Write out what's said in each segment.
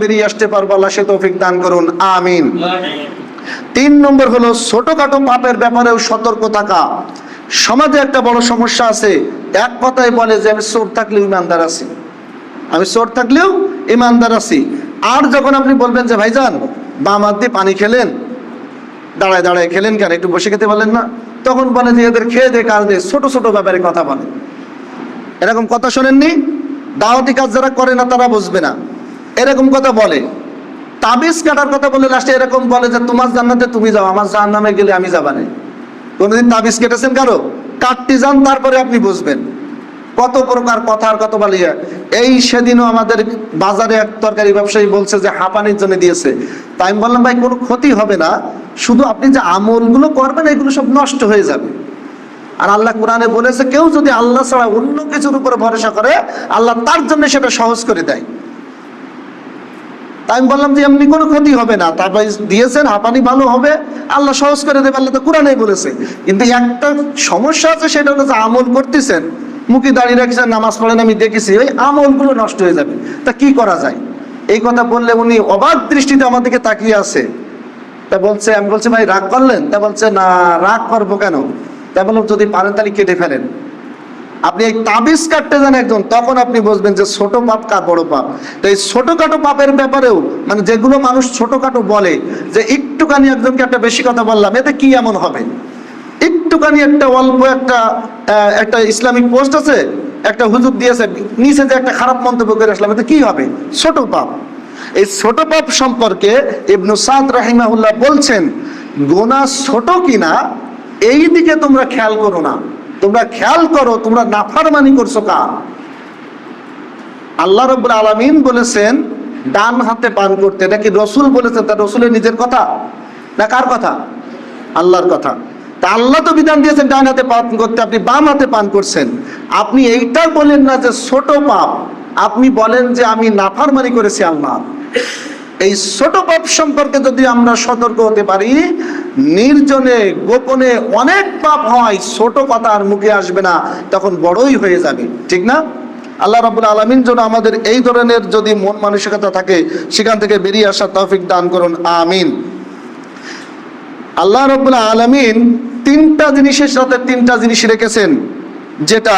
বেরিয়ে আসতে পারবো, আল্লাহ সে তৌফিক দান করুন, আমিন। 3 নম্বর হলো ছোটখাটো পাপের ব্যাপারেও সতর্ক থাকা। সমাজে একটা বড় সমস্যা আছে, এক কথায় বলে যে আমি চোর থাকলেও ইমানদার আছি, আমি চোর থাকলেও ইমানদার আছি। আর যখন আপনি বলবেন যে ভাইজান বাম হাত দিয়ে পানি খেলেন, দাঁড়ায় দাঁড়ায় খেলেন কেন, একটু বসে খেতে বলেন না, তখন বলে যে এদের খেয়ে দে কাজ নেই, ছোট ছোট ব্যাপারে কথা বলে। এরকম কথা শোনেননি? দাওয়াতি কাজ যারা করে না তারা বুঝবে না, এরকম কথা বলে। তাবিজ কাটার কথা বলে লাস্টে এরকম বলে যে তোমার জান্নাতে তুমি যাও, আমার জাহান্নামে গেলে আমি যাবা না। কোনোদিন তাবিজ কেটেছেন কারো? কাটতে যান, তারপরে আপনি বুঝবেন কত প্রকার কথা আর কত বালিয়া। এই সেদিনও আমাদের বাজারে এক তরকারি ব্যবসায়ী বলছে যে হাঁপানির জন্য দিয়েছে। তাই আমি বললাম ভাই কোনো ক্ষতি হবে না, শুধু আপনি যে আমলগুলো করবেন এগুলো সব নষ্ট হয়ে যাবে। আর আল্লাহ কোরআনে বলেছে কেউ যদি আল্লাহ ছাড়া অন্য কিছুর উপরে ভরসা করে আল্লাহ তার জন্য সেটা সহজ করে দেয়। তাই আমি বললাম যে এমনি কোনো ক্ষতি হবে না, তারপর দিয়েছেন হাঁপানি ভালো হবে, আল্লাহ সহজ করে দেবে, আল্লাহ তো কোরআনেই বলেছে। কিন্তু একটা সমস্যা আছে, সেটা হলো যে আমল করতেছেন, মুখে দাঁড়িয়ে রাখছেন, নামাজ পড়েন, আমি দেখেছি, ওই আমলগুলো নষ্ট হয়ে যাবে, তা কি করা যায়? এই কথা বললে উনি অবাক দৃষ্টিতে আমার দিকে তাকিয়ে আছে। তা বলছে, আমি বলছি ভাই রাগ করলেন? তা বলছে না, রাগ করবো কেন? তা বললাম যদি পারেন তাহলে কেটে ফেলেন। আপনি এই তাবিজ কাটতে যান একজন, তখন আপনি বুঝবেন যে ছোট পাপ কার বড় পাপ। তো এই ছোটখাটো পাপের ব্যাপারেও, মানে যেগুলো মানুষ ছোটখাটো বলে, যে একটুখানি একজনকে একটা বেশি কথা বললাম, এতে কি এমন হবে? একটুখানি একটা অল্প একটা ইসলামিক পোস্ট আছে, একটা হুজুর দিয়েছে, নিচে যে একটা খারাপ মন্তব্য করে আসলাম, এতে কি হবে? ছোট পাপ। এই ছোট পাপ সম্পর্কে ইবনু সাদ রাহিমাহুল্লাহ বলছেন, গুনাহ ছোট কিনা এই দিকে তোমরা খেয়াল করো না, তোমরা খেয়াল করো তোমরা নাফরমানি করছো কার। আল্লাহ রাব্বুল আলামিন বলেছেন ডান হাতে পান করতে, এটা কি রাসূল বলেছেন? তা রাসূলের নিজের কথা না কার কথা? আল্লাহর কথা। তা আল্লাহ তো বিধান দিয়েছেন ডান হাতে পান করতে, আপনি বাম হাতে পান করছেন। আপনি এইটা বলেন না যে ছোট পাপ, আপনি বলেন যে আমি নাফরমানি করেছি আল্লাহ। এই ছোট পাপ সম্পর্কে যদি আমরা সতর্ক হতে পারি, নির্জনে গোপনে অনেক পাপ হয়, ছোট কথা আর মুখে আসবে না, তখন বড়ই হয়ে যাবে, ঠিক না? আল্লাহ রাব্বুল আলামিন যেন আমাদের এই ধরনের যদি মন মানসিকতা থাকে সেখান থেকে বেরিয়ে আসার তৌফিক দান করুন, আমিন। আল্লাহ রাব্বুল আলামিন 3টা জিনিসের সাথে 3টা জিনিস রেখেছেন, যেটা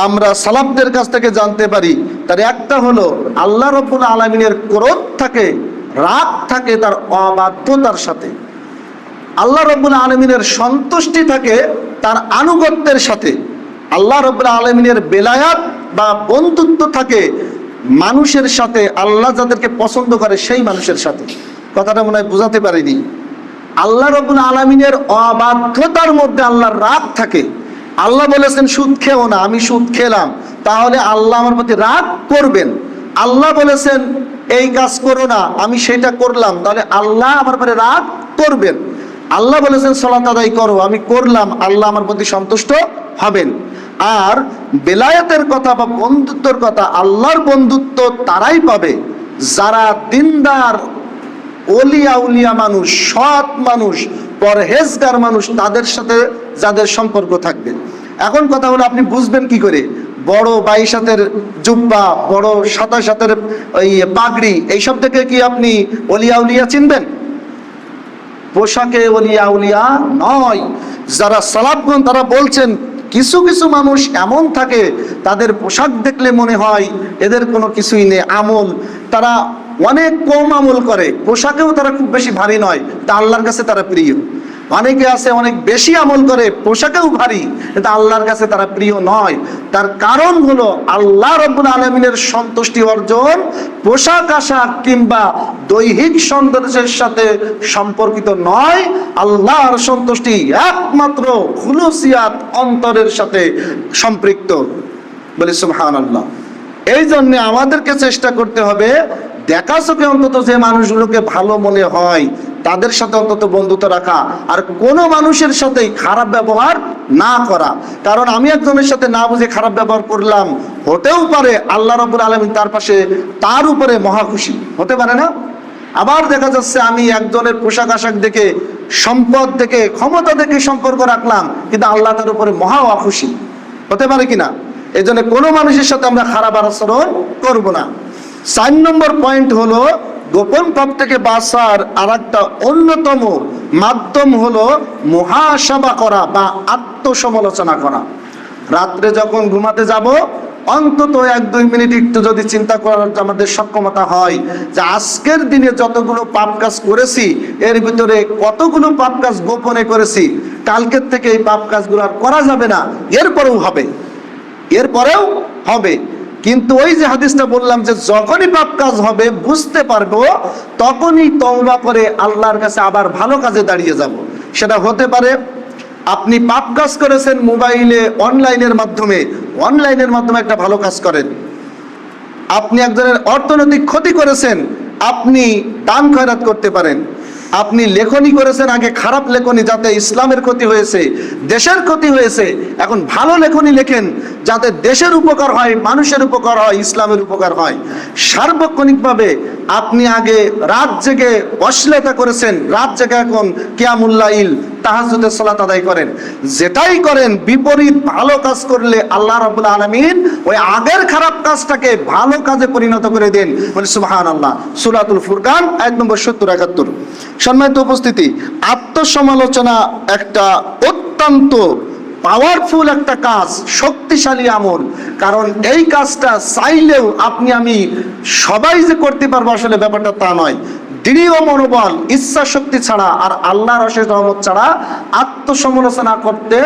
আমরা সালাফদের কাছ থেকে জানতে পারি। তার একটা হলো আল্লাহ রাব্বুল আলামিনের ক্রোধ থাকে, রাগ থাকে তার অবাধ্যতার সাথে। আল্লাহ রাব্বুল আলামিনের সন্তুষ্টি থাকে তার আনুগত্যের সাথে। আল্লাহ রাব্বুল আলামিনের বেলায়াত বা বন্ধুত্ব থাকে মানুষের সাথে, আল্লাহ যাদেরকে পছন্দ করে সেই মানুষের সাথে। কথাটা মনে হয় বুঝাতে পারিনি। আল্লাহ রাব্বুল আলামিনের অবাধ্যতার মধ্যে আল্লাহর রাগ থাকে। আল্লাহ বলেছেন সুদ খেও না, আমি সুদ খেলাম, তাহলে আল্লাহ আমার প্রতি রাগ করবেন। আল্লাহ বলেছেন এই কাজ করো না, আমি সেটা করলাম, তাহলে আল্লাহ আমার প্রতি রাগ করবেন। আল্লাহ বলেছেন সালাত আদায় করো, আমি করলাম, আল্লাহ আমার প্রতি সন্তুষ্ট হবেন। আর বেলায়েতের কথা বা বন্ধুত্বর কথা, আল্লাহর বন্ধুত্ব তারাই পাবে যারা দিনদার, ওলিয়া উলিয়া মানুষ, সৎ মানুষ, পরহেজগার মানুষ, তাদের সাথে যাদের সম্পর্ক থাকবে। এখন কথা হলো আপনি বুঝবেন কি করে? বড় 22 হাতের জুব্বা, বড় 27 হাতের ওই পাগড়ি, এইসব থেকে কি আপনি ওলিয়া উলিয়া চিনবেন? পোশাকে ওলিয়া উলিয়া নয়। যারা সালাফগণ তারা বলছেন কিছু কিছু মানুষ এমন থাকে তাদের পোশাক দেখলে মনে হয় এদের কোনো কিছুই নেই, আমল তারা অনেক কম আমল করে, পোশাকেও তারা খুব বেশি ভারী নয়, তা আল্লাহর কাছে তারা প্রিয়। অনেকে আছে অনেক বেশি আমল করে, পোশাকেও ভারী, এটা আল্লাহর কাছে তারা প্রিয় নয়। তার কারণ হলো আল্লাহ রাব্বুল আলামিনের সন্তুষ্টি অর্জন পোশাক আশাক কিংবা দৈহিক সৌন্দর্যের সাথে সম্পর্কিত নয়। আল্লাহর সন্তুষ্টি একমাত্র খুলুসিয়াত, অন্তরের সাথে সম্পৃক্ত। বলি সুবহানাল্লাহ। এই জন্য আমাদেরকে চেষ্টা করতে হবে দেখা চোখে অন্তত যে মানুষগুলোকে ভালো মনে হয় তাদের সাথে অন্তত বন্ধুত্ব রাখা, আর কোনো মানুষের সাথেই খারাপ ব্যবহার না করা। কারণ আমি একজনের সাথে না বুঝে খারাপ ব্যবহার করলাম, হতেও পারে আল্লাহ রাব্বুল আলামিন তার পাশে তার উপরে মহা খুশি, হতে পারে না? আবার দেখা যাচ্ছে আমি একজনের পোশাক আশাক দেখে, সম্পদ দেখে, ক্ষমতা দেখে সম্পর্ক রাখলাম, কিন্তু আল্লাহ তার উপরে মহা অখুশি, হতে পারে কিনা? এই জন্য কোনো মানুষের সাথে আমরা খারাপ আচরণ করব না। 4 নম্বর পয়েন্ট হলো গোপন পাপ থেকে বাঁচার আরেকটা অন্যতম মাধ্যম হলো মুহাসাবা করা বা আত্মসমালোচনা করা। রাত্রে যখন ঘুমাতে যাব অন্তত 1-2 মিনিট একটু যদি চিন্তা করার আমাদের সক্ষমতা হয় যে আজকের দিনে যতগুলো পাপ কাজ করেছি এর ভিতরে কতগুলো পাপ কাজ গোপনে করেছি, কালকের থেকে এই পাপ কাজগুলো আর করা যাবে না, এরপরেও হবে। কিন্তু ওই যে হাদিসটা বললাম যে যখনই পাপ কাজ হবে বুঝতে পারবো তখনই তওবা করে আল্লাহর কাছে আবার ভালো কাজে দাঁড়িয়ে যাব। সেটা হতে পারে আপনি পাপ কাজ করেছেন মোবাইলে অনলাইনের মাধ্যমে একটা ভালো কাজ করেন। আপনি একজনের অর্থনৈতিক ক্ষতি করেছেন, আপনি দান খয়রাত করতে পারেন। আপনি লেখনী করেছেন আগে খারাপ লেখনী, যাতে ইসলামের ক্ষতি হয়েছে, দেশের ক্ষতি হয়েছে, এখন ভালো লেখনী লেখেন যাতে দেশের উপকার হয়, মানুষের উপকার হয়, ইসলামের উপকার হয়। সার্বক্ষণিকভাবে আপনি আগে রাত জেগে অশ্লীলতা করেছেন, রাত জেগে এখন কিয়ামুল লাইল তাহাজ্জুদের সালাত আদায় করেন। যেটাই করেন বিপরীত ভালো কাজ করলে আল্লাহ রাব্বুল আলামিন ওই আগের খারাপ কাজটাকে ভালো কাজে পরিণত করে দেন। বলে সুবহানাল্লাহ। সূরাতুল ফুরকান আয়াত নম্বর 70-71। সম্মানিত উপস্থিতি, আত্মসমালোচনা একটা অত্যন্ত পাওয়ারফুল একটা কাজ, শক্তিশালী আমল। কারণ এই কাজটা চাইলেও আপনি আমি সবাই যে করতে পারবো আসলে ব্যাপারটা তা নয়। দৃঢ় মনোবল, ইচ্ছা শক্তি ছাড়া আর আল্লাহর অশেষ রহমত ছাড়া আত্মসমালোচনা করতে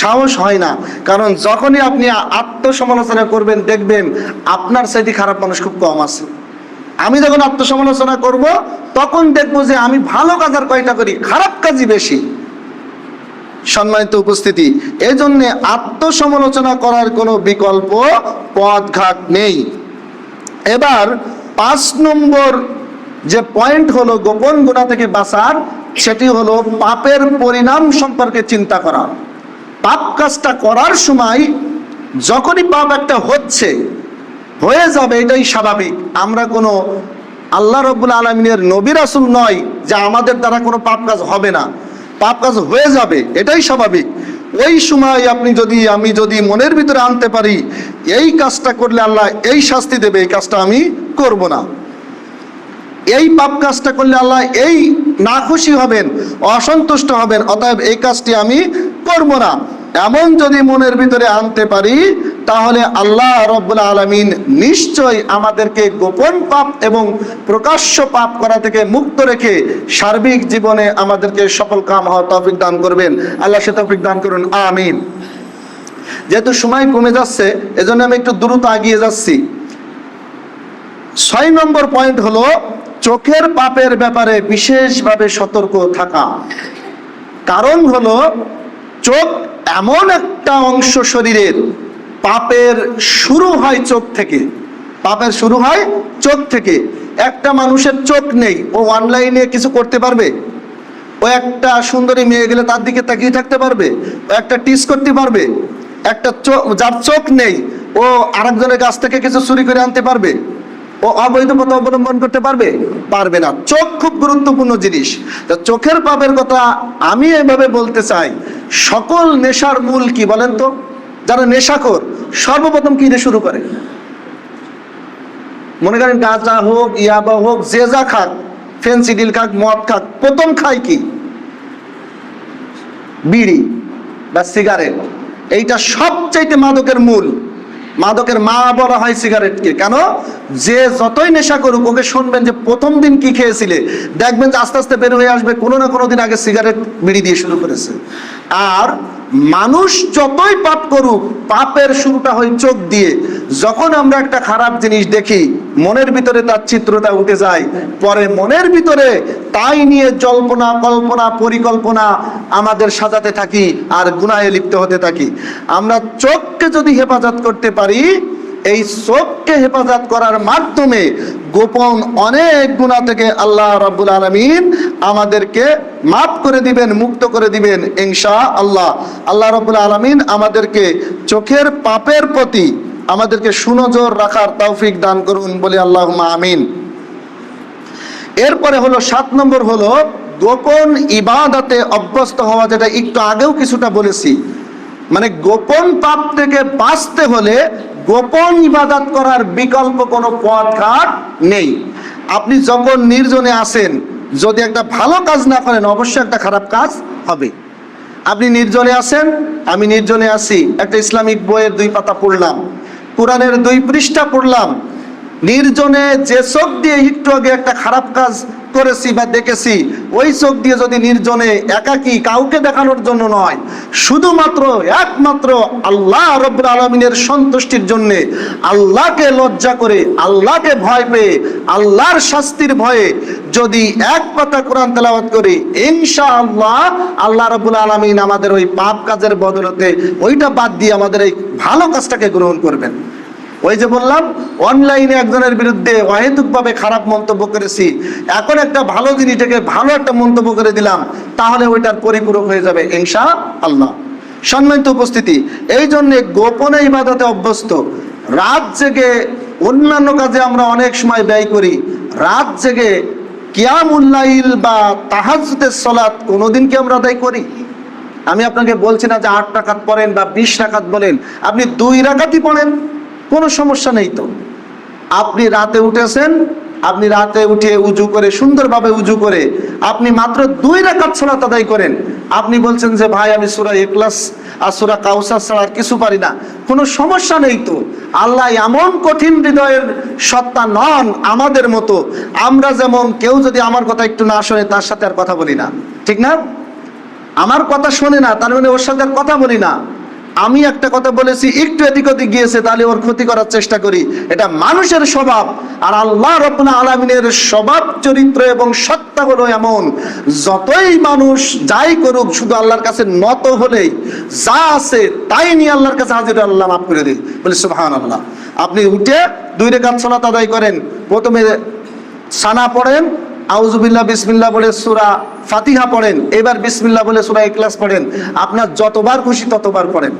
সাহস হয় না। কারণ যখনই আপনি আত্মসমালোচনা করবেন দেখবেন আপনার চাইতে খারাপ মানুষ খুব কম আছে। আমি যখন আত্মসমালোচনা করব তখন দেখবো যে আমি ভালো কাজ আর কয়টা করি, খারাপ কাজই বেশি। সম্মানিত উপস্থিতি, এই জন্য আত্মসমালোচনা করার কোনো বিকল্প পথঘাট নেই। এবার 5 নম্বর যে পয়েন্ট হলো গোপন গুনাহ থেকে বাঁচার, সেটি হলো পাপের পরিণাম সম্পর্কে চিন্তা করা। পাপ কাজটা করার সময় যখনই পাপ একটা হয়ে যাবে, এটাই স্বাভাবিক। আমরা কোনো আল্লাহ রাব্বুল আলামিনের নবী রাসূল নয় যে আমাদের দ্বারা কোনো পাপ কাজ হবে না, পাপ কাজ হয়ে যাবে, এটাই স্বাভাবিক। ওই সময় আমি যদি মনের ভিতরে আনতে পারি এই কাজটা করলে আল্লাহ এই শাস্তি দেবে, এই কাজটা আমি করব না, এই পাপ কাজটা করলে আল্লাহ এই নাখুশি হবেন, অসন্তুষ্ট হবেন, অতএব এই কাজটি আমি করব না, এমন যদি মনের ভিতরে আনতে পারি তাহলে আল্লাহ রাব্বুল আলামিন নিশ্চয় আমাদেরকে গোপন পাপ এবং প্রকাশ্য পাপ করা থেকে মুক্ত রেখে সার্বিক জীবনে আমাদেরকে সফল কাম হওয়ার তৌফিক দান করবেন। আল্লাহ সে তৌফিক দান করুন, আমিন। যেহেতু সময় কমে যাচ্ছে এজন্য আমি একটু দ্রুত এগিয়ে যাচ্ছি। 6 নম্বর পয়েন্ট হলো চোখের পাপের ব্যাপারে বিশেষভাবে সতর্ক থাকা। কারণ হলো চোখ এমন একটা অংশ শরীরের, পাপের শুরু হয় চোখ থেকে। একটা মানুষের চোখ নেই, ও অনলাইনে কিছু করতে পারবে? ও একটা সুন্দরী মেয়ে গেলে তার দিকে তাকিয়ে থাকতে পারবে? ও একটা টিস করতে পারবে? যার চোখ নেই ও আরেকজনের কাছ থেকে কিছু চুরি করে আনতে পারবে? ও অবৈধ পথ অবলম্বন করতে পারবে না। চোখ খুব গুরুত্বপূর্ণ জিনিস। চোখের পাপের কথা আমি এভাবে বলতে চাই, সকল নেশার মূল কি বলেন তো? যারা নেশাখোর সর্বপ্রথম কি দিয়ে শুরু করে? মনে করেন গাঁজা হোক, ইয়াবা হোক, যে যা খাক, ফেন্সিডিল খাক, মদ খাক, প্রথম খায় কি? বিড়ি বা সিগারেট। এইটা সবচাইতে মাদকের মূল। মাদকের মা বলা হয় সিগারেটকে। কেন? যে যতই নেশা করুক ওকে শুনবেন যে প্রথম দিন কি খেয়েছিলে, দেখবেন যে আস্তে আস্তে বের হয়ে আসবে কোনো না কোনো দিন আগে সিগারেট বিড়ি দিয়ে শুরু করেছে। আর মানুষ যতই পাপ করুক, পাপের শুরুটা হয় চোখ দিয়ে। যখন আমরা একটা খারাপ জিনিস দেখি মনের ভিতরে তার চিত্রটা উঠে যায়, পরে মনের ভিতরে তাই নিয়ে জল্পনা কল্পনা পরিকল্পনা আমাদের সাজাতে থাকি আর গুনাহে লিপ্ত হতে থাকি। আমরা চোখকে যদি হেফাজত করতে পারি, এই চোখকে হেফাজত করার মাধ্যমে গোপন অনেক গুনাহ থেকে আল্লাহ রাব্বুল আলামিন আমাদেরকে মাফ করে দিবেন, মুক্ত করে দিবেন ইনশাআল্লাহ। আল্লাহ রাব্বুল আলামিন আমাদেরকে চোখের পাপের প্রতি আমাদেরকে সুনজর রাখার তৌফিক দান করুন বলে আল্লাহুম্মা আমিন। এরপরে হলো 7 নম্বর হলো গোপন ইবাদতে অভ্যস্ত হওয়া, যেটা একটু আগেও কিছুটা বলেছি। মানে গোপন পাপ থেকে বাঁচতে হলে গোপন ইবাদত করার বিকল্প কোনো পথ ঘাট নেই। আপনি যখন নির্জনে আসেন, যদি একটা ভালো কাজ না করেন অবশ্যই একটা খারাপ কাজ হবে। আপনি নির্জনে আছেন, আমি নির্জনে আছি, একটা ইসলামিক বইয়ের 2 পাতা পড়লাম, কোরআনের 2 পৃষ্ঠা পড়লাম, নির্জনে যে চোখ দিয়ে একটু আগে একটা খারাপ কাজ করেছি বা দেখেছি, ওই চোখ দিয়ে যদি নির্জনে একাকী কাউকে দেখানোর জন্য নয়, শুধুমাত্র একমাত্র আল্লাহ রাব্বুল আলামিনের সন্তুষ্টির জন্য, আল্লাহকে লজ্জা করে, আল্লাহকে ভয় পেয়ে, আল্লাহর শাস্তির ভয়ে যদি এক পাতা কোরআন তেলাওয়াত করি, ইনশাআল্লাহ আল্লাহ রাব্বুল আলামিন আমাদের ওই পাপ কাজের বদলতে ওইটা বাদ দিয়ে আমাদের এই ভালো কাজটাকে গ্রহণ করবেন। ওই যে বললাম, অনলাইনে একজনের বিরুদ্ধে অহেতুকভাবে খারাপ মন্তব্য করেছি, এখন একটা ভালো জিনিসটাকে ভালো একটা মন্তব্য করে দিলাম, তাহলে ওইটার পরিপূরক হয়ে যাবে ইনশাআল্লাহ। সম্মানিত উপস্থিতি, এই জন্য গোপনে ইবাদতে অভ্যস্ত, রাত জেগে অন্যান্য কাজে আমরা অনেক সময় ব্যয় করি, রাত জেগে কিয়ামুল লাইল বা তাহাজ্জুদের সালাত কোনোদিন কি আমরা আদায় করি? আমি আপনাকে বলছি না যে 8 রাকাত পড়েন বা 20 রাকাত বলেন, আপনি 2 রাকাতই পড়েন, কোনো সমস্যা নেই তো। আপনি রাতে উঠেছেন, আপনি রাতে উঠে উজু করে, সুন্দরভাবে উজু করে আপনি মাত্র 2 রাকাত সালাত আদায় করেন। আপনি বলছেন যে ভাই আমি সূরা ইখলাস আর সূরা কাউসার ছাড়া আর কিছু পারি না, কোনো সমস্যা নেই তো। আল্লাহ এমন কঠিন হৃদয়ের সত্তা নন আমাদের মতো। আমরা যেমন, কেউ যদি আমার কথা একটু না শোনে তার সাথে আর কথা বলি না, ঠিক না? আমার কথা শোনে না তার মানে ওর সাথে আর কথা বলি না। আমি একটা কথা বলেছি, একটু এদিক ওদিক গিয়েছে, তাহলে ওর ক্ষতি করার চেষ্টা করি। এটা মানুষের স্বভাব। আর আল্লাহ রাব্বুল আলামিনের স্বভাব, চরিত্র এবং সত্তা হলো এমন, যতই মানুষ যাই করুক, শুধু আল্লাহর কাছে নত হলেই যা আছে তাই নিয়ে আল্লাহর কাছে হাজির, আল্লাহ মাফ করে দেয়। বলে সুবহানাল্লাহ। আপনি উঠে 2 রাকাত সালাত আদায় করেন, প্রথমে সানা পড়েন, আউযুবিল্লাহ বিসমিল্লাহ বলে সূরা ফাতিহা পড়েন, এবার বিসমিল্লাহ বলে সূরা ইখলাস পড়েন, আপনার যতবার খুশি ততবার পড়েন।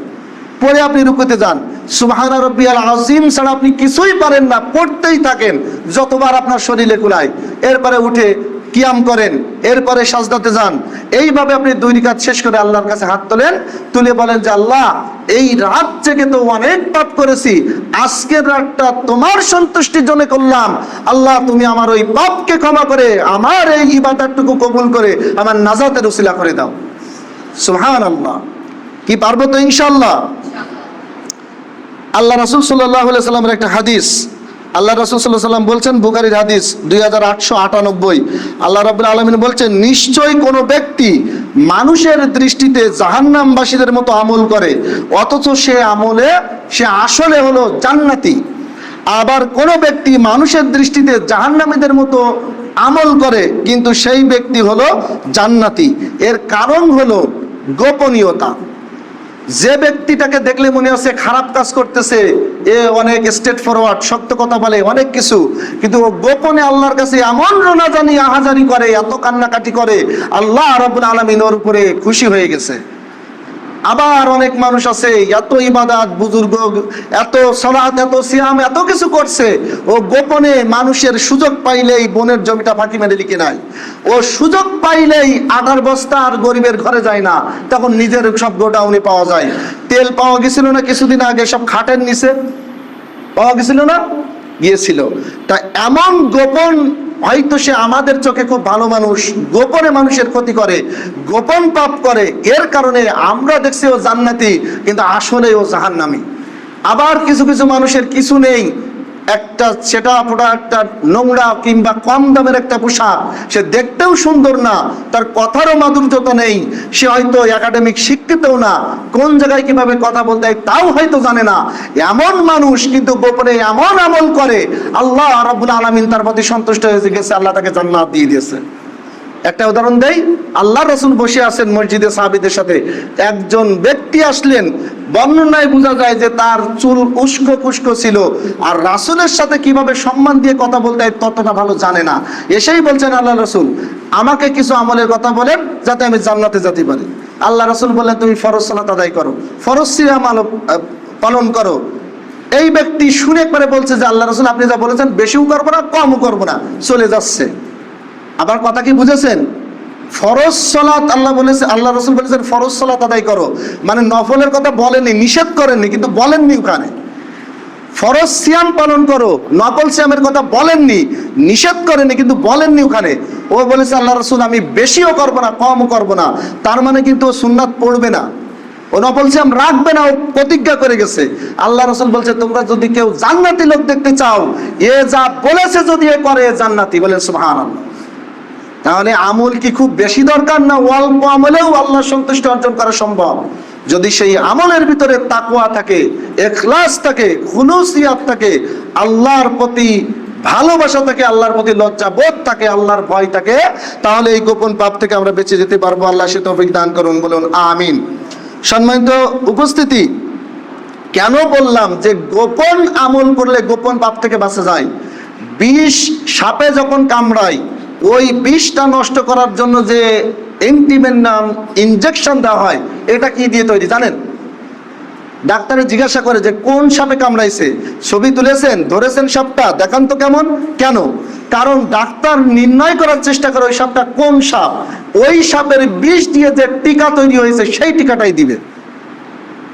পরে আপনি রুকুতে যান, সুবহানা রাব্বিয়াল আযীম ছাড়া আপনি কিছুই পারেন না, পড়তেই থাকেন যতবার আপনার শরীরে কুলায়। এরপরে উঠে কিয়াম করেন, এরপরে সাজদাতে যান। এইভাবে আপনি 2 রাকাত শেষ করে আল্লাহর কাছে হাত তোলেন, তুলে বলেন যে আল্লাহ, এই রাত থেকে তো অনেক পাপ করেছি, আজকের রাতটা তোমার সন্তুষ্টির জন্য করলাম। আল্লাহ তুমি আমার ওই পাপকে ক্ষমা করে আমার এই ইবাদতটুকু কবুল করে আমার নাজাতের উসিলা করে দাও। সুবহানাল্লাহ। কি পারবো তো ইনশাআল্লাহ। আল্লাহ রাসূল সাল্লাল্লাহু আলাইহি সাল্লামের একটা হাদিস, আল্লাহ রাসূল সাল্লাল্লাহু আলাইহি সাল্লাম বলছেন, বুখারীর হাদিস 2898, আল্লাহ রাব্বুল আলামিন বলছেন, নিশ্চয়ই কোনো ব্যক্তি মানুষের দৃষ্টিতে জাহান্নামবাসীদের মতো আমল করে, অথচ সে আসলে হলো জান্নাতি। আবার কোনো ব্যক্তি মানুষের দৃষ্টিতে জাহান্নামীদের মতো আমল করে, কিন্তু সেই ব্যক্তি হলো জান্নাতি। এর কারণ হলো গোপনীয়তা। যে ব্যক্তিটাকে দেখলে মনে হচ্ছে খারাপ কাজ করতেছে, এ অনেক স্ট্রেট ফরওয়ার্ড, শক্ত কথা বলে, অনেক কিছু, কিন্তু ও গোপনে আল্লাহর কাছে এমন রোনাজানি আহাজারি করে, এত কান্নাকাটি করে, আল্লাহ রাব্বুল আলামিন ওর উপরে খুশি হয়ে গেছে। আবার অনেক মানুষ আছে, এত ইবাদত, বুজুর্গ, এত সালাত, এত সিয়াম, এত কিছু করছে, ও গোপনে মানুষের সুযোগ পাইলেই বোনের জমিটা ফাঁকি মেরে লিখে নাই। ও সুযোগ পাইলেই 8 বস্তা আর গরিবের ঘরে যায় না, তখন নিজের সব গোডাউনে পাওয়া যায়। তেল পাওয়া গেছিল না কিছুদিন আগে, সব খাটের নিচে পাওয়া গেছিল না, গিয়েছিল। তা এমন গোপন, হয়তো সে আমাদের চোখে খুব ভালো মানুষ, গোপনে মানুষের ক্ষতি করে, গোপন পাপ করে, এর কারণে আমরা দেখছি ও জান্নাতি, কিন্তু আসলে ও জাহান্নামী। আবার কিছু কিছু মানুষের কিছু নেই, একটা সেটা ফোটা, একটা নোংরা কিংবা কম দামের একটা পোশাক, সে দেখতেও সুন্দর না, তার কথারও মাধুর্যতা নেই, সে হয়তো একাডেমিক শিক্ষিতও না, কোন জায়গায় কিভাবে কথা বলতে হয় তাও হয়তো জানে না, এমন মানুষ কিন্তু গোপনে এমন আমল করে, আল্লাহ রাব্বুল আলামিন তার প্রতি সন্তুষ্ট হয়ে গেছে, আল্লাহ তাকে জান্নাত দিয়ে দিয়েছে। একটা উদাহরণ দেই, আল্লাহ রাসূল বসে আছেন মসজিদে সাহাবীদের সাথে, একজন ব্যক্তি আসলেন, বর্ণনায় বোঝা যায় যে তার চুল উস্কো খুস্কো ছিল, আর রাসূলের সাথে কিভাবে সম্মান দিয়ে কথা বলতে হয় ততটা ভালো জানে না। এসেই বলছেন আল্লাহ রাসূল, আমাকে কিছু আমলের কথা বলেন যাতে আমি জান্নাতে যেতে পারি। আল্লাহ রাসূল বললেন, তুমি ফরজ সালাত আদায় করো, ফরজ সিয়াম পালন করো। এই ব্যক্তি শুনে পরে বলছে যে আল্লাহ রাসূল আপনি যা বলেছেন বেশিও করবো না কমও করবো না, চলে যাচ্ছে। আবার কথা কি বুঝেছেন? ফরজ সালাত আল্লাহ বলেছে, আল্লাহ রাসূল বলেছেন ফরজ সালাত আদায় করো, মানে নফলের কথা বলেননি, নিষেধ করেননি, কিন্তু বলেননি ওখানে। ফরজ সিয়াম পালন করো, নফল সিয়ামের কথা বলেননি, নিষেধ করেনি, কিন্তু বলেননি ওখানে। ও বলেছে আল্লাহ রাসূল আমি বেশিও করব না কমও করব না, তার মানে কিন্তু ও সুন্নাত পড়বে না, ও নফল সিয়াম রাখবে না, ও প্রতিজ্ঞা করে গেছে। আল্লাহ রাসূল বলছে তোমরা যদি কেউ জান্নাতি লোক দেখতে চাও, এ যা বলেছে যদি এ করে জান্নাতি, বলেন সুবহানাল্লাহ। তাহলে আমল কি খুব বেশি দরকার, না অল্প আমলেও আল্লাহ সন্তুষ্টি অর্জন করা সম্ভব? যদি সেই আমলের ভিতরে তাকওয়া থাকে, ইখলাস থাকে, খুলুসিয়াত থাকে, আল্লাহর প্রতি ভালোবাসা থাকে, আল্লাহর প্রতি লজ্জা বোধ থাকে, আল্লাহর ভয় থাকে, তাহলে এই গোপন পাপ থেকে আমরা বেঁচে যেতে পারবো। আল্লাহ সে তৌফিক দান করুন, বলুন আমিন। সম্মানিত উপস্থিতি, কেন বললাম যে গোপন আমল করলে গোপন পাপ থেকে বাঁচা যায়? বিষ সাপে যখন কামড়ায়, ওই বিষটা নষ্ট করার জন্য যে অ্যান্টিভেনাম ইনজেকশন দেওয়া হয়, এটা কি দিয়ে তৈরি জানেন? ডাক্তারে জিজ্ঞাসা করে যে কোন সাপে কামড়াইছে, ছবি তুলেছেন, ধরেছেন সাপটা, দেখান তো কেমন। কেন? কারণ ডাক্তার নির্ণয় করার চেষ্টা করে ওই সাপটা কোন সাপ, ওই সাপের বিষ দিয়ে যে টিকা তৈরি হয়েছে সেই টিকাটাই দিবে।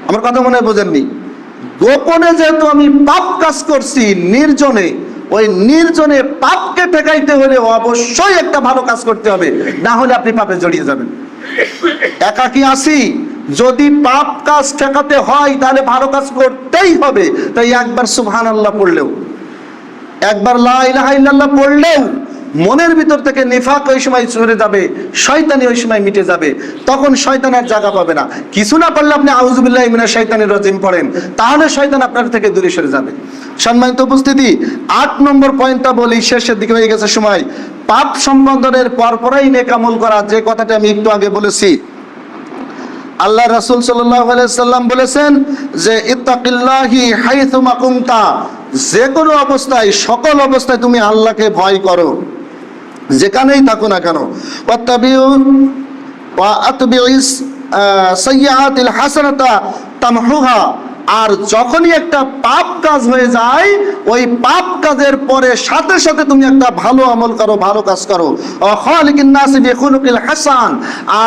আমার কথা মনে হয় বোঝেননি? গোপনে যেহেতু আমি পাপ কাজ করছি, নির্জনে, ওই নির্জনে পাপকে ঠেকাইতে হলে অবশ্যই একটা ভালো কাজ করতে হবে, না হলে আপনি পাপে জড়িয়ে যাবেন। একাকী আসি, যদি পাপ কাজ ঠেকাতে হয় তাহলে ভালো কাজ করতেই হবে। তাই একবার সুবহানাল্লাহ পড়লেও, একবার লা ইলাহা ইল্লাল্লাহ পড়লেও মনের ভিতর থেকে নিফাক ওই সময় চলে যাবে, শয়তানি ওই সময় মিটে যাবে, তখন শয়তান আর জায়গা পাবে না। কিছু না পারলে আপনি আউযু বিল্লাহি মিনাশ শাইতানির রাজিম পড়েন, তাহলে শয়তান আপনার থেকে দূরে সরে যাবে। সম্মানিত উপস্থিতি, 8 নম্বর পয়েন্টটা বলি, শেষের দিকে হয়ে গেছে সময়। পাপ সম্বন্ধনের পরপরই নেক আমল করা, যে কথাটা আমি একটু আগে বলেছি। আল্লাহ রাসূল সাল্লাল্লাহু আলাইহি সাল্লাম বলেছেন যে ইত্তাকিল্লাহি হাইথুমা কুনতা, যে কোনো অবস্থায়, সকল অবস্থায় তুমি আল্লাহকে ভয় করো, যেখানেই থাকো না কেন। ওয়াত্তাবিউ ওয়া আতবিউস সাইয়্যাতিল হাসানাতা তামহুহা, আর যখনই একটা পাপ কাজ হয়ে যায়, ওই পাপ কাজের পরে সাথে সাথে তুমি একটা ভালো আমল করো, ভালো কাজ করো। খালিকিন নাসি বিখুলুকিল হাসান,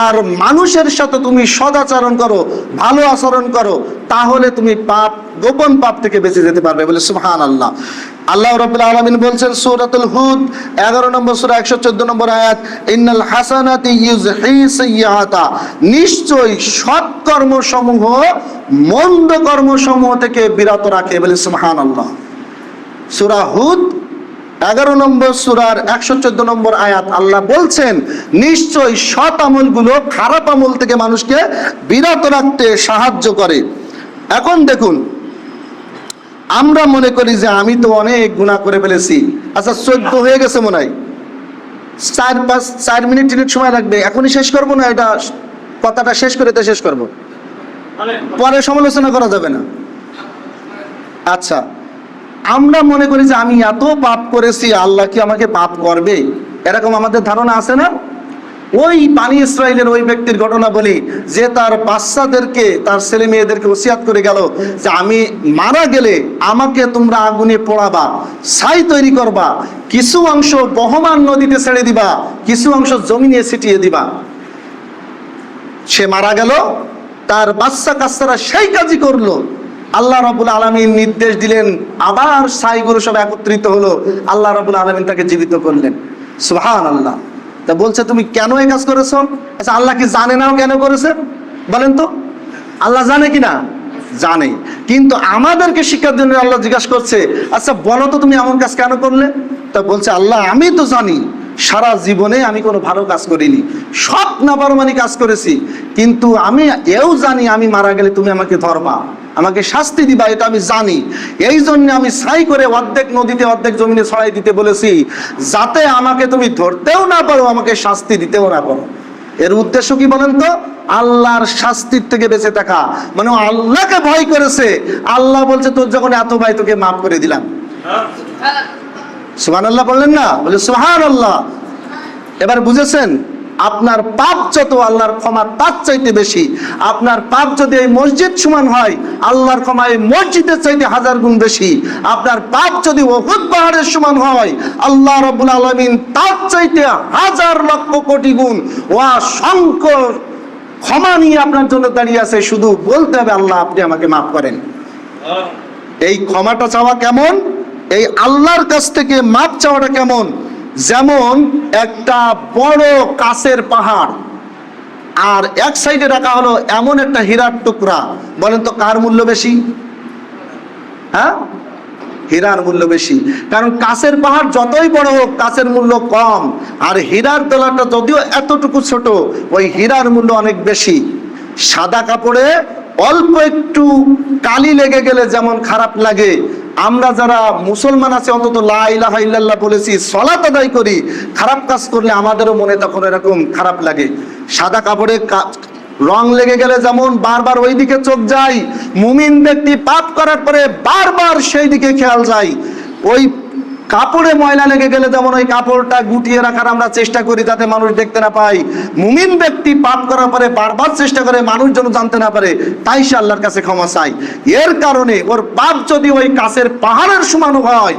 আর মানুষের সাথে তুমি সদাচরণ করো, ভালো আচরণ করো, তাহলে তুমি পাপ, গোপন পাপ থেকে বেঁচে যেতে পারবে, বলে সুবহানাল্লাহ। আল্লাহ রাব্বুল আলামিন বলছেন সূরাতুল হুদ 11 নম্বর সূরা 114 নম্বর আয়াত, ইন্নাল হাসানাতি ইউযহি সাইয়্যাতা, নিশ্চয় সৎ কর্মসমূহ মন্দ কর্মসমূহ থেকে বিরত রাখে, বলে সুবহানাল্লাহ। সূরা হুদ 11 নম্বর সূরার 114 নম্বর আয়াত, আল্লাহ বলছেন নিশ্চয় সৎ আমলগুলো খারাপ আমল থেকে মানুষকে বিরত রাখতে সাহায্য করে। এখন দেখুন, আমরা মনে করি যে আমি তো অনেক গুনাহ করে ফেলেছি, আচ্ছা 14 হয়ে গেছে মনে হয়, 4 মিনিট সময় লাগবে, এখনই শেষ করবো না, এটা কথাটা শেষ করে তো শেষ করবো, পরে সমালোচনা করা যাবে না। আচ্ছা, আমরা মনে করি যে আমি এত পাপ করেছি, আল্লাহ কি আমাকে পাপ করবে, এরকম আমাদের ধারণা আছে না? ওই বানি ইসরাইলের ওই ব্যক্তির ঘটনা বলি, যে তার বাচ্চাদেরকে, তার ছেলে মেয়েদেরকে ওসিয়াত করে গেল যে আমি মারা গেলে আমাকে তোমরা আগুনে পোড়াবা, ছাই তৈরি করবা, কিছু অংশ বহমান নদীতে ছেড়ে দিবা, কিছু অংশ জমিনে ছিটিয়ে দিবা। সে মারা গেল, তার বাচ্চা কাচ্চারা সেই কাজই করলো। আল্লাহ রাব্বুল আলামিন নির্দেশ দিলেন, আবার ছাইগুলো সব একত্রিত হলো, আল্লাহ রাব্বুল আলামিন তাকে জীবিত করলেন। সুবহানাল্লাহ। তা বলছে তুমি কেন এই কাজ করেছো? আচ্ছা, আল্লাহ কি জানে নাও কেন করেছে বলেন তো? আল্লাহ জানে কি না? জানে, কিন্তু আমাদেরকে শিক্ষার জন্য আল্লাহ জিজ্ঞাসা করছে, আচ্ছা বলো তো তুমি এমন কাজ কেন করলে? তা বলছে আল্লাহ আমি তো জানি সারা জীবনে আমি কোনো ভালো কাজ করিনি, সব নাফরমানি কাজ করেছি, কিন্তু আমি এও জানি আমি মারা গেলে তুমি আমাকে ধরবা, আমাকে শাস্তি দিবা, এটা আমি জানি। এই জন্য আমি ছাই করে অর্ধেক নদীতে অর্ধেক জমিনে ছড়াই দিতে বলেছি, যাতে আমাকে তুমি ধরতেও না পারো, আমাকে শাস্তি দিতেও না পারো। এর উদ্দেশ্য কি বলেন তো? আল্লাহর শাস্তির থেকে বেঁচে থাকা, মানে আল্লাহকে ভয় করেছে। আল্লাহ বলছে তোর যখন এত ভয়, তোকে মাফ করে দিলাম। সুবহানাল্লাহ বললেন না? বলে সুবহানাল্লাহ। এবার বুঝেছেন? আপনার পাপ যত, আল্লাহর ক্ষমা তার চাইতে বেশি। আপনার পাপ যদি এই মসজিদ সমান হয়, আল্লাহর ক্ষমা এই মসজিদের চাইতে 1000 গুণ বেশি। আপনার পাপ যদি উহুদ পাহাড়ের সমান হয়, আল্লাহ রাব্বুল আলামিন তার চাইতে 1000 লক্ষ কোটি গুণ অসংখ্য ক্ষমা নিয়ে আপনার জন্য দাঁড়িয়ে আছে। শুধু বলতে হবে আল্লাহ আপনি আমাকে মাফ করেন। এই ক্ষমাটা চাওয়া কেমন, এই আল্লাহর কাছ থেকে মাপ চাওয়াটা কেমন? যেমন একটা বড় কাছের পাহাড়, আর এক সাইডে রাখা হলো এমন একটা হীরার টুকরা। বলেন তো কার মূল্য বেশি? হ্যাঁ, হীরার মূল্য বেশি। কারণ কাছের পাহাড় যতই বড় হোক কাছের মূল্য কম, আর হীরার তলাটা যদিও এতটুকু ছোট, ওই হীরার মূল্য অনেক বেশি। সাদা কাপড়ে অল্প একটু কালি লেগে গেলে যেমন খারাপ লাগে, আমরা যারা মুসলমান আছি অন্তত লা ইলাহা ইল্লাল্লাহ বলেছি, সালাত আদায় করি, খারাপ কাজ করলে আমাদেরও মনে তখন এরকম খারাপ লাগে। সাদা কাপড়ে রং লেগে গেলে যেমন বারবার ওই দিকে চোখ যায়, মুমিন ব্যক্তি পাপ করার পরে বারবার সেই দিকে খেয়াল যায়। ওই কাপড়ে ময়লা লেগে গেলে যেমন ওই কাপড়টা গুটিয়ে রাখার আমরা চেষ্টা করি যাতে মানুষ দেখতে না পায়, মুমিন ব্যক্তি পাপ করার পরে বারবার চেষ্টা করে মানুষ যেন জানতে না পারে, তাই সে আল্লাহর কাছে ক্ষমা চায়। এর কারণে ওর পাপ যদি ওই কাছের পাহাড়ের সমান হয়,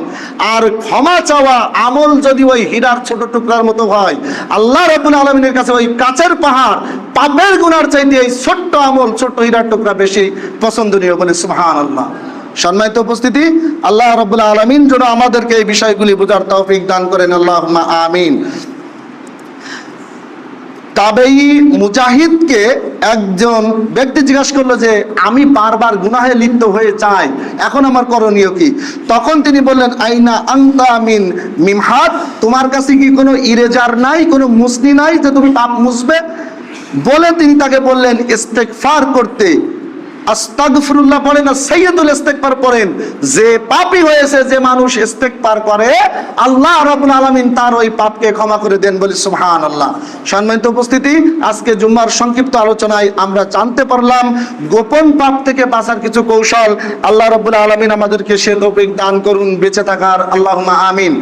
আর ক্ষমা চাওয়া আমল যদি ওই হীরার ছোট টুকরার মতো হয়, আল্লাহ রাব্বুল আলামিনের কাছে ওই কাছের পাহাড় পাপের গুনার চাইতে এই ছোট্ট আমল, ছোট্ট হীরার টুকরা বেশি পছন্দনীয়। বলে সুবহানাল্লাহ। সম্মানিত উপস্থিতি, আল্লাহ রাব্বুল আলামিন যেন আমাদেরকে এই বিষয়গুলি বোঝার তৌফিক দান করেন, আল্লাহুম্মা আমিন। তাবেঈ মুজাহিদকে একজন ব্যক্তি জিজ্ঞাসা করলো যে আমি বারবার গুনাহে লিপ্ত হয়ে যাই, এখন আমার করণীয় কি? তখন তিনি বললেন, আইনা আনতা মিন মিমহাদ, তোমার কাছে কি কোনো ইরেজার নাই, কোনো মুছনি নাই যে তুমি পাপ মুছবে? বলে তিনি তাকে বললেন ইস্তেগফার করতে। আস্তাগফিরুল্লাহ পড়েন না, সাইয়্যিদুল ইস্তেগফার পড়েন। যে পাপী হয়েছে, যে মানুষ ইস্তেগফার করে, আল্লাহ রাব্বুল আলামিন তার ওই পাপকে ক্ষমা করে দেন। বলি সুবহানাল্লাহ। সম্মানিত উপস্থিতি, আজকে জুম্মার সংক্ষিপ্ত আলোচনায় আমরা জানতে পারলাম গোপন পাপ থেকে বাঁচার কিছু কৌশল। আল্লাহ রাব্বুল আলামিন আমাদেরকে সে তৌফিক দান করুন বেঁচে থাকার। আল্লাহুম্মা আমিন।